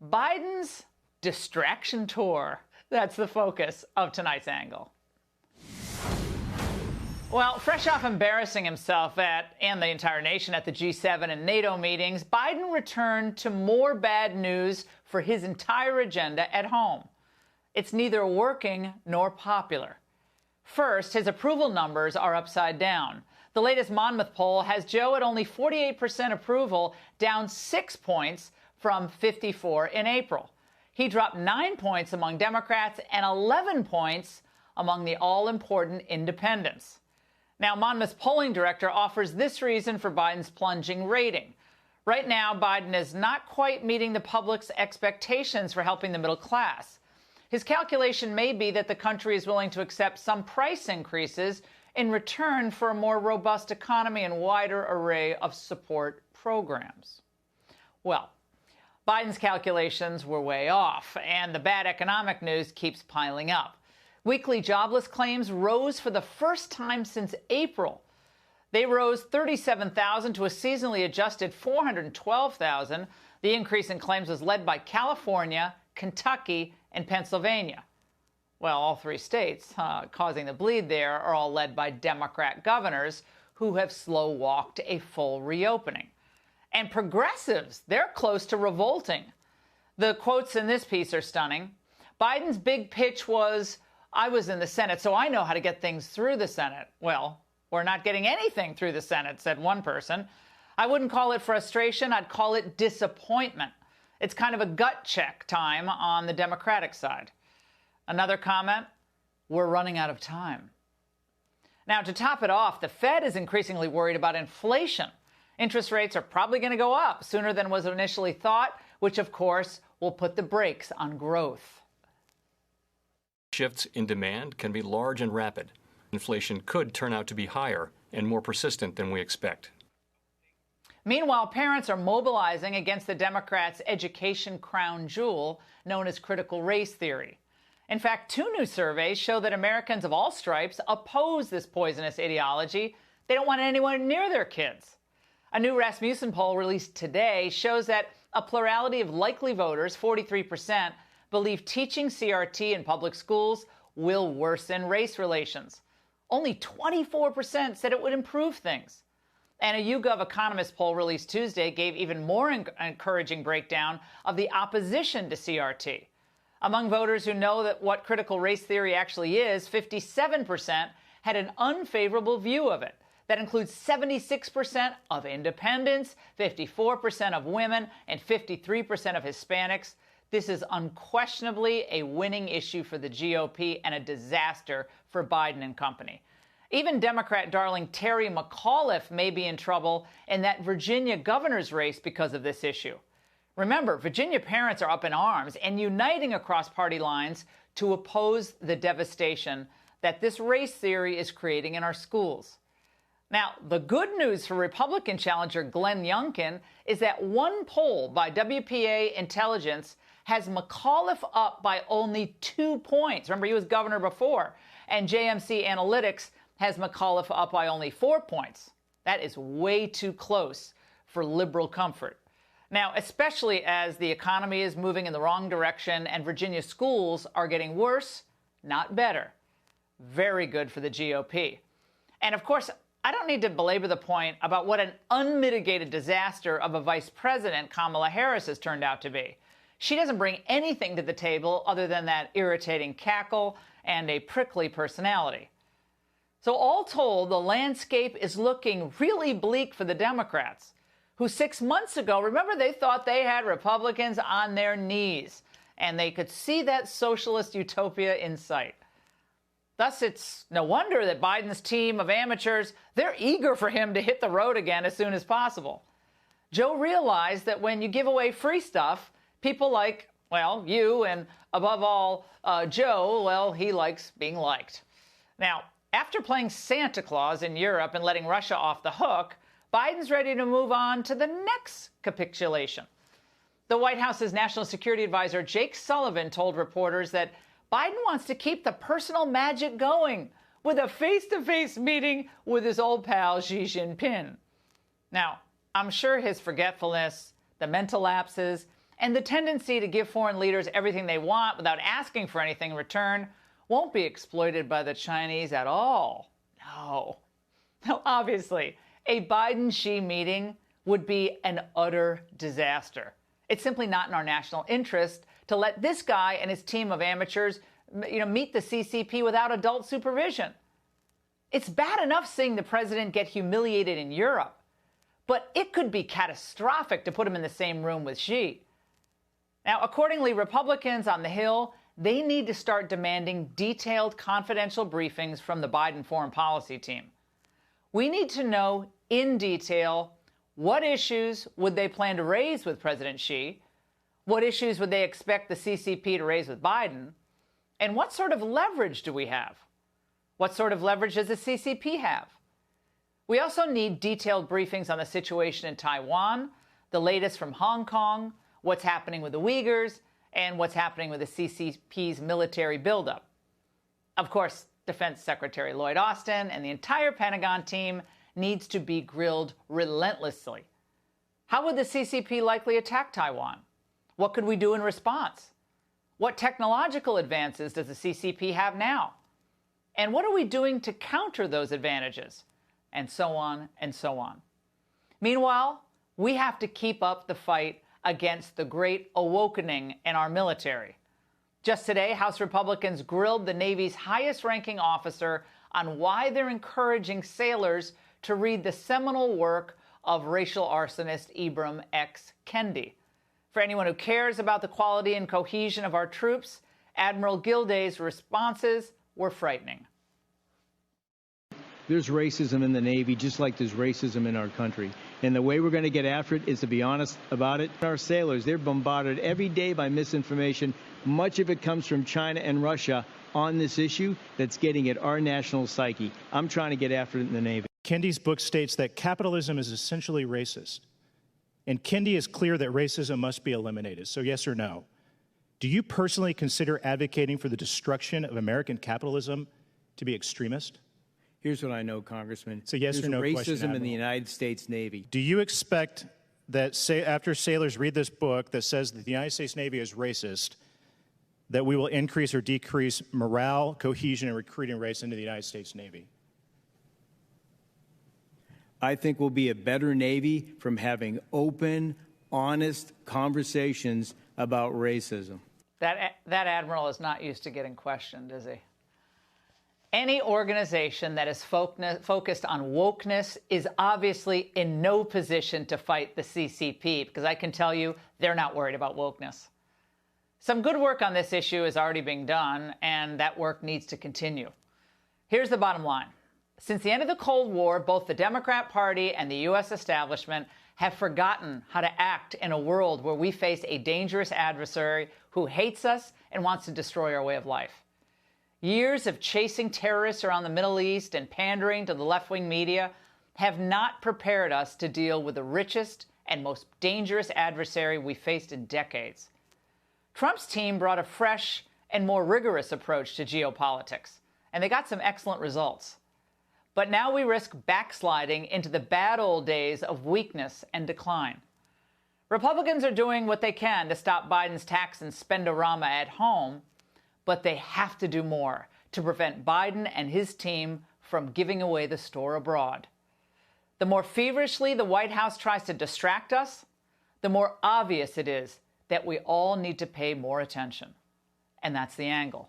Biden's distraction tour. That's the focus of tonight's angle. Well, fresh off embarrassing himself and the entire nation at the G7 and NATO meetings, Biden returned to more bad news for his entire agenda at home. It's neither working nor popular. First, his approval numbers are upside down. The latest Monmouth poll has Joe at only 48% approval, down 6 points from 54 in April. He dropped 9 points among Democrats and 11 points among the all-important independents. Now, Monmouth's polling director offers this reason for Biden's plunging rating. Right now, Biden is not quite meeting the public's expectations for helping the middle class. His calculation may be that the country is willing to accept some price increases in return for a more robust economy and wider array of support programs. Well, Biden's calculations were way off, and the bad economic news keeps piling up. Weekly jobless claims rose for the first time since April. They rose 37,000 to a seasonally adjusted 412,000. The increase in claims was led by California, Kentucky, and Pennsylvania. Well, all three states causing the bleed there are all led by Democrat governors who have slow-walked a full reopening. And progressives, they're close to revolting. The quotes in this piece are stunning. Biden's big pitch was, "I was in the Senate, so I know how to get things through the Senate." Well, we're not getting anything through the Senate, said one person. I wouldn't call it frustration. I'd call it disappointment. It's kind of a gut check time on the Democratic side. Another comment, we're running out of time. Now, to top it off, the Fed is increasingly worried about inflation. Interest rates are probably going to go up sooner than was initially thought, which, of course, will put the brakes on growth. Shifts in demand can be large and rapid. Inflation could turn out to be higher and more persistent than we expect. Meanwhile, parents are mobilizing against the Democrats' education crown jewel known as critical race theory. In fact, 2 new surveys show that Americans of all stripes oppose this poisonous ideology. They don't want anyone near their kids. A new Rasmussen poll released today shows that a plurality of likely voters, 43%, believe teaching CRT in public schools will worsen race relations. Only 24% said it would improve things. And a YouGov Economist poll released Tuesday gave even more encouraging breakdown of the opposition to CRT. Among voters who know that what critical race theory actually is, 57% had an unfavorable view of it. That includes 76% of independents, 54% of women, and 53% of Hispanics. This is unquestionably a winning issue for the GOP and a disaster for Biden and company. Even Democrat darling Terry McAuliffe may be in trouble in that Virginia governor's race because of this issue. Remember, Virginia parents are up in arms and uniting across party lines to oppose the devastation that this race theory is creating in our schools. Now, the good news for Republican challenger Glenn Youngkin is that one poll by WPA Intelligence has McAuliffe up by only 2 points. Remember, he was governor before. And JMC Analytics has McAuliffe up by only 4 points. That is way too close for liberal comfort. Now, especially as the economy is moving in the wrong direction and Virginia schools are getting worse, not better. Very good for the GOP. And of course, I don't need to belabor the point about what an unmitigated disaster of a vice president Kamala Harris has turned out to be. She doesn't bring anything to the table other than that irritating cackle and a prickly personality. So all told, the landscape is looking really bleak for the Democrats, who 6 months ago, remember, they thought they had Republicans on their knees, and they could see that socialist utopia in sight. Thus, it's no wonder that Biden's team of amateurs, they're eager for him to hit the road again as soon as possible. Joe realized that when you give away free stuff, people like, well, you, and above all, Joe, well, he likes being liked. Now, after playing Santa Claus in Europe and letting Russia off the hook, Biden's ready to move on to the next capitulation. The White House's National Security Advisor Jake Sullivan told reporters that Biden wants to keep the personal magic going with a face-to-face meeting with his old pal Xi Jinping. Now, I'm sure his forgetfulness, the mental lapses, And the tendency to give foreign leaders everything they want without asking for anything in return won't be exploited by the Chinese at all. No. Now, obviously, a Biden-Xi meeting would be an utter disaster. It's simply not in our national interest to let this guy and his team of amateurs, meet the CCP without adult supervision. It's bad enough seeing the president get humiliated in Europe, but it could be catastrophic to put him in the same room with Xi. Now, accordingly, Republicans on the Hill, they need to start demanding detailed, confidential briefings from the Biden foreign policy team. We need to know in detail what issues would they plan to raise with President Xi, what issues would they expect the CCP to raise with Biden, and what sort of leverage do we have? What sort of leverage does the CCP have? We also need detailed briefings on the situation in Taiwan, the latest from Hong Kong, what's happening with the Uyghurs, and what's happening with the CCP's military buildup. Of course, Defense Secretary Lloyd Austin and the entire Pentagon team needs to be grilled relentlessly. How would the CCP likely attack Taiwan? What could we do in response? What technological advances does the CCP have now? And what are we doing to counter those advantages? And so on and so on. Meanwhile, we have to keep up the fight against the great awakening in our military. Just today, House Republicans grilled the Navy's highest-ranking officer on why they're encouraging sailors to read the seminal work of racial arsonist Ibram X. Kendi. For anyone who cares about the quality and cohesion of our troops, Admiral Gilday's responses were frightening. There's racism in the Navy just like there's racism in our country. And the way we're going to get after it is to be honest about it. Our sailors, they're bombarded every day by misinformation. Much of it comes from China and Russia on this issue that's getting at our national psyche. I'm trying to get after it in the Navy. Kendi's book states that capitalism is essentially racist. And Kendi is clear that racism must be eliminated. So yes or no? Do you personally consider advocating for the destruction of American capitalism to be extremist? Here's what I know, Congressman. It's a yes or no question, racism in Admiral. the United States Navy. Do you expect that, after sailors read this book that says that the United States Navy is racist, that we will increase or decrease morale, cohesion, and recruiting rates into the United States Navy? I think we'll be a better Navy from having open, honest conversations about racism. That admiral is not used to getting questioned, is he? Any organization that is focused on wokeness is obviously in no position to fight the CCP, because I can tell you they're not worried about wokeness. Some good work on this issue is already being done, and that work needs to continue. Here's the bottom line. Since the end of the Cold War, both the Democrat Party and the U.S. establishment have forgotten how to act in a world where we face a dangerous adversary who hates us and wants to destroy our way of life. Years of chasing terrorists around the Middle East and pandering to the left-wing media have not prepared us to deal with the richest and most dangerous adversary we faced in decades. Trump's team brought a fresh and more rigorous approach to geopolitics, and they got some excellent results. But now we risk backsliding into the bad old days of weakness and decline. Republicans are doing what they can to stop Biden's tax and spendorama at home, but they have to do more to prevent Biden and his team from giving away the store abroad. The more feverishly the White House tries to distract us, the more obvious it is that we all need to pay more attention. And that's the angle.